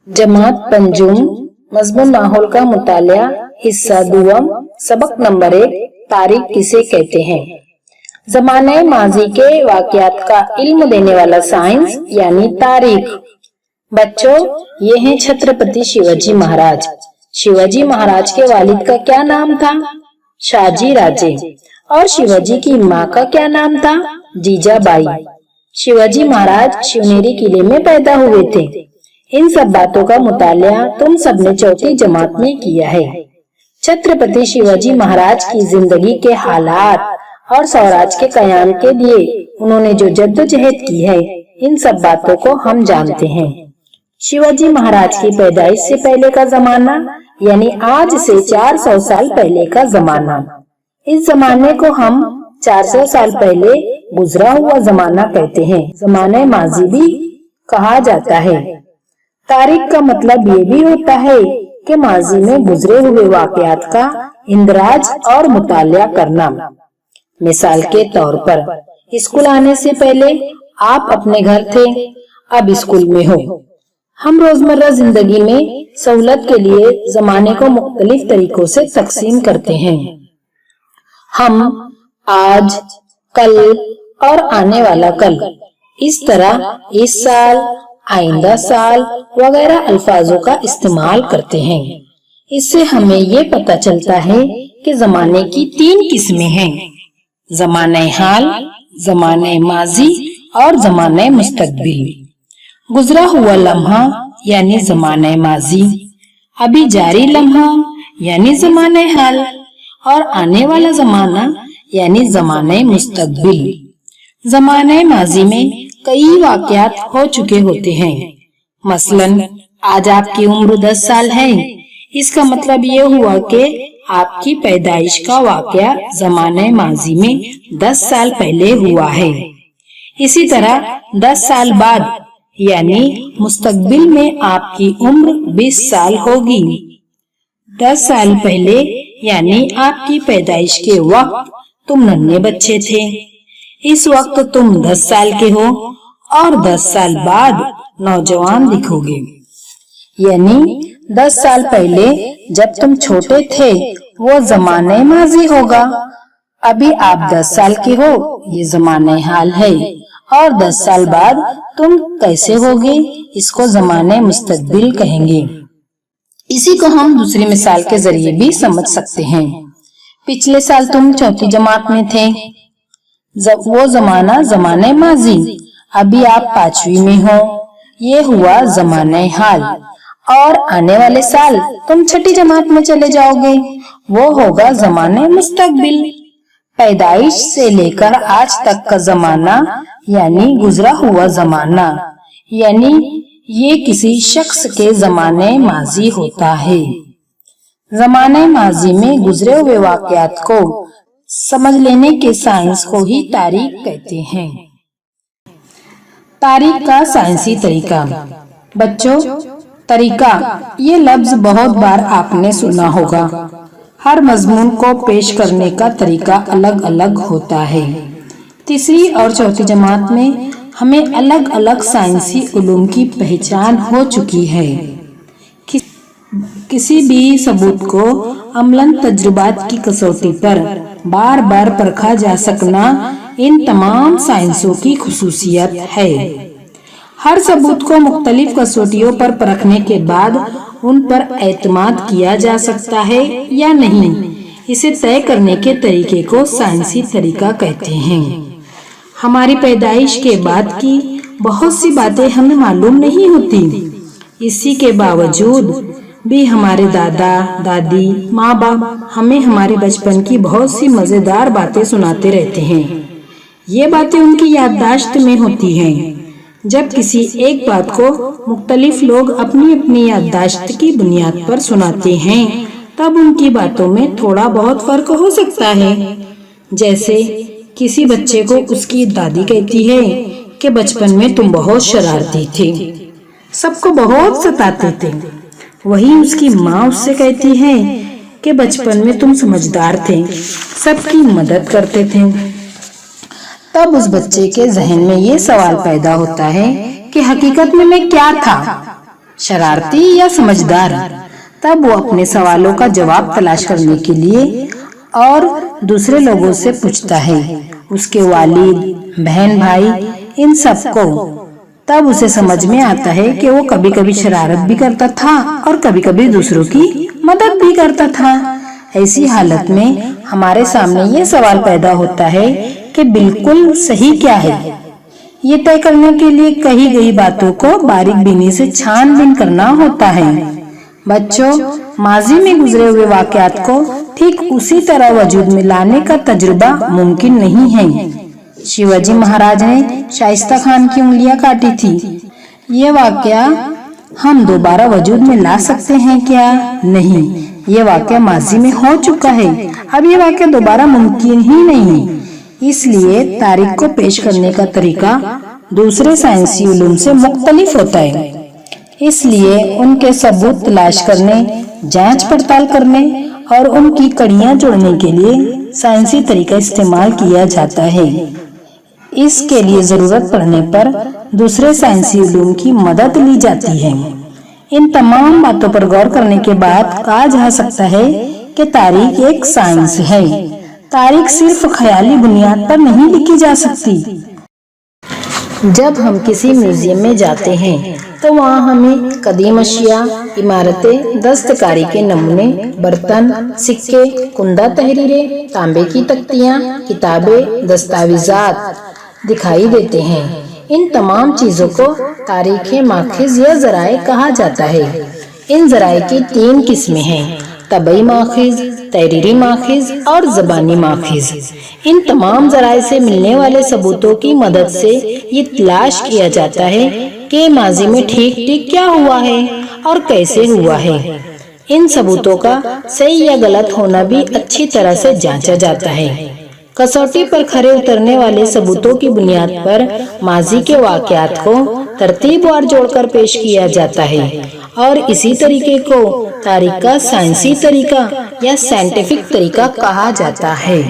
जमात पंजुम मजमून माहौल का मुतालिया हिस्सा दुवम सबक नंबर 1 तारीख किसे कहते हैं। जमाने माजी के वाकयात का इल्म देने वाला साइंस यानी तारीख। बच्चों, ये हैं छत्रपति शिवाजी महाराज। शिवाजी महाराज के वालिद का क्या नाम था? शाहजी राजे। और शिवाजी की माँ का क्या नाम था? जीजाबाई। शिवाजी महाराज शिवनेरी किले में पैदा हुए थे। इन सब बातों का मुतालिया तुम सबने चौथी जमात में किया है। छत्रपति शिवाजी महाराज की जिंदगी के हालात और स्वराज के कयाम के लिए उन्होंने जो जद्दोजहद की है, इन सब बातों को हम जानते हैं। शिवाजी महाराज की पैदाइश से पहले का जमाना यानी आज से 400 साल पहले का जमाना। इस जमाने को हम 400 साल पहले गुजरा हुआ जमाना कहते हैं। जमाने माजी भी कहा जाता है। तारीख का मतलब ये भी होता है कि माजी में गुजरे हुए वाकयात का इंदराज और मुतालिया करना। मिसाल के तौर पर, स्कूल आने से पहले आप अपने घर थे, अब स्कूल में हो। हम रोजमर्रा जिंदगी में सहूलत के लिए जमाने को मुख्तलिफ तरीकों से तकसीम करते हैं। हम आज, कल और आने वाला कल, इस तरह इस साल, आइंदा साल वगैरह अल्फाजों का इस्तेमाल करते हैं। इससे हमें ये पता चलता है कि जमाने की 3 किस्में हैं: जमाने हाल, जमाने माजी और जमाने मुस्तकबिल। गुजरा हुआ लम्हा यानी जमाने माजी, अभी जारी लम्हा यानी जमाने हाल और आने वाला जमाना यानी जमाने मुस्तकबिल। जमाने माजी में कई वाकयात हो चुके होते हैं। मसलन, आज आपकी उम्र 10 साल है। इसका मतलब ये हुआ कि आपकी पैदाइश का वाकया जमाने माजी में 10 साल पहले हुआ है। इसी तरह 10 साल बाद यानी मुस्तकबिल में आपकी उम्र 20 साल होगी। 10 साल पहले यानी आपकी पैदाइश के वक्त तुम नन्हे बच्चे थे। इस वक्त तुम 10 साल के हो और 10 साल बाद नौजवान दिखोगे। यानी 10 साल पहले जब तुम छोटे थे वो जमाने माजी होगा। अभी आप 10 साल के हो, ये जमाने हाल है। और 10 साल बाद तुम कैसे होगे, इसको जमाने मुस्तकबिल कहेंगे। इसी को हम दूसरी मिसाल के जरिए भी समझ सकते हैं। पिछले साल तुम चौथी जमात में थे, वो जमाना जमाने माजी। अभी आप 5वीं में हो, ये हुआ जमाने हाल। और आने वाले साल तुम 6ठी जमात में चले जाओगे, वो होगा जमाने मुस्तकबिल। पैदाइश से लेकर आज तक का जमाना यानी गुजरा हुआ जमाना, यानी ये किसी शख्स के जमाने माजी होता है। जमाने माजी में गुजरे हुए वाकयात को समझ लेने के साइंस को ही तारीख कहते हैं। तारीख का साइंसी तरीका। बच्चों, तरीका ये लफ्ज बहुत बार आपने सुना होगा। हर मजमून को पेश करने का तरीका अलग अलग होता है। तीसरी और चौथी जमात में हमें अलग अलग साइंसी उलूम की पहचान हो चुकी है। किसी भी सबूत को अमलन तजुर्बात की कसौटी पर बार बार परखा जा सकना इन तमाम साइंसों की खुसूसियत है। हर सबूत को मुख्तलिफ कसौटियों पर परखने के बाद उन पर एतमाद किया जा सकता है या नहीं, इसे तय करने के तरीके को साइंसी तरीका कहते हैं। हमारी पैदाइश के बाद की बहुत सी बातें हमें मालूम नहीं होती। इसी के बावजूद भी हमारे दादा दादी, माँ बाप हमें हमारे बचपन की बहुत सी मजेदार बातें सुनाते रहते हैं। ये बातें उनकी याददाश्त में होती हैं। जब किसी एक बात को मुख्तलिफ लोग अपनी अपनी याददाश्त की बुनियाद पर सुनाते हैं, तब उनकी बातों में थोड़ा बहुत फर्क हो सकता है। जैसे किसी बच्चे को उसकी दादी कहती है कि बचपन में तुम बहुत शरारती थे, सबको बहुत सताते थे। वही उसकी माँ उससे कहती है कि बचपन में तुम समझदार थे, सबकी मदद करते थे। तब उस बच्चे के जहन में ये सवाल पैदा होता है कि हकीकत में मैं क्या था? शरारती या समझदार। तब वो अपने सवालों का जवाब तलाश करने के लिए और दूसरे लोगों से पूछता है, उसके वालिद, बहन भाई, इन सबको। तब उसे समझ में आता है कि वो कभी कभी शरारत भी करता था और कभी कभी दूसरों की मदद भी करता था। ऐसी हालत में हमारे सामने ये सवाल पैदा होता है कि बिल्कुल सही क्या है। ये तय करने के लिए कही गई बातों को बारीक बीनी से छानबीन करना होता है। बच्चों, माजी में गुजरे हुए वाकयात को ठीक उसी तरह वजूद में लाने का तजुर्बा मुमकिन नहीं है। शिवाजी महाराज ने शाइस्ता खान की उंगलियां काटी थी। ये वाकया हम दोबारा वजूद में ला सकते हैं क्या? नहीं, ये वाकया माजी में हो चुका है। अब ये वाकया दोबारा मुमकिन ही नहीं। इसलिए तारीख को पेश करने का तरीका दूसरे साइंसी उलूम से मुख्तलिफ होता है। इसलिए उनके सबूत तलाश करने, जांच पड़ताल करने और उनकी कड़ियां जोड़ने के लिए साइंसी तरीका इस्तेमाल किया जाता है। इसके लिए जरूरत पड़ने पर दूसरे साइंसी उलूम की मदद ली जाती है। इन तमाम बातों पर गौर करने के बाद कहा जा सकता है कि तारीख एक साइंस है। तारीख सिर्फ ख्याली बुनियाद पर नहीं लिखी जा सकती। जब हम किसी म्यूजियम में जाते हैं तो वहाँ हमें कदीम अशिया, इमारतें, दस्तकारी के नमूने, बर्तन, सिक्के, कुंदा तहरीरें, तांबे की तख्तियाँ, किताबें, दस्तावेजात दिखाई देते हैं। इन तमाम चीजों को तारीख़ माखिज या ज़राए कहा जाता है। इन ज़राए की 3 किस्में हैं, तबई माखिज, तहरीरी माखिज और ज़बानी माखिज। इन तमाम ज़राए से मिलने वाले सबूतों की मदद से ये तलाश किया जाता है कि माजी में ठीक ठीक क्या हुआ है और कैसे हुआ है। इन सबूतों का सही या गलत होना भी अच्छी तरह से जांचा जाता है। कसौटी पर खरे उतरने वाले सबूतों की बुनियाद पर माजी के वाकयात को तरतीबवार जोड़कर पेश किया जाता है और इसी तरीके को तारीख का साइंसी तरीका या साइंटिफिक तरीका कहा जाता है।